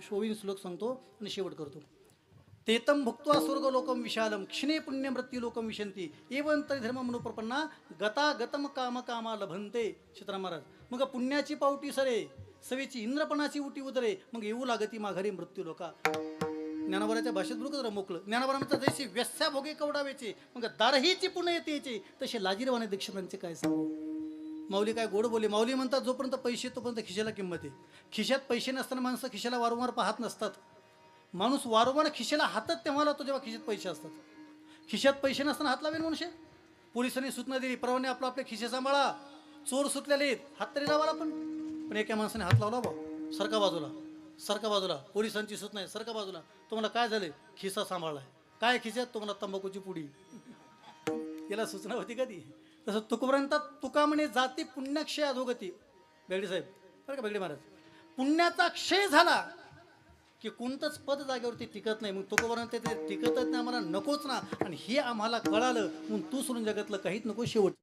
शोभीन श्लोक सांगतो आणि शेवट करतो. तेतम भुक्त्वा स्वर्गलोकम विशालम क्षिणे पुण्य मृत्यू लोकम विशंती एवं तरी धर्म मनोप्रपन्ना गता गतम काम कामा लभंते. सीताराम महाराज, मग पुण्याची पावटी सरे सवेची इंद्रपणाची उटी उदरे, मग येऊ लागती माघारी मृत्यू लोका. ज्ञानोबाराच्या भाषेत बरोबर जरा मोकळं. ज्ञानोबा म्हणतात जैसे व्यस्या भोगे कवडावेचे, मग दारहीची पुण्य येते तसे लाजीरवाने दीक्षितांचे काय सांगू. माऊली काय गोड बोले. माऊली म्हणतात जोपर्यंत पैसे तोपर्यंत खिशाला किंमत आहे. खिशात पैसे नसताना माणसं खिशाला वारंवार पाहत नसतात. माणूस वारंवार खिशाला हातात तेव्हा लावतो जेव्हा खिशात पैसे असतात. खिशात पैसे नसताना हात लावेल मनुष्य. पोलिसांनी सूचना दिली, परवाने आपले खिसे सांभाळा, चोर सुटलेले आहेत, हात तरी लावाला. पण एका माणसाने हात लावला, बा सरका बाजूला, सरका बाजूला, पोलिसांची सूचना आहे, सरका बाजूला. तुम्हाला काय झालं? खिसा सांभाळलाय. काय खिशात? तुम्हाला तंबाखूची पुडी. याला सूचना होती कधी? तसं तुकोबरांतात तुका म्हणे जाती पुण्यक्षय अधोगती. बेगडे साहेब बरं का, बेगडे महाराज, पुण्याचा क्षय झाला की कोणतंच पद जागेवरती टिकत नाही. मग तुकोबरांत ते टिकतच नाही, आम्हाला नकोच ना. आणि हे आम्हाला कळालं, म्हणून तू सोडून जगातलं काहीच नको शेवट.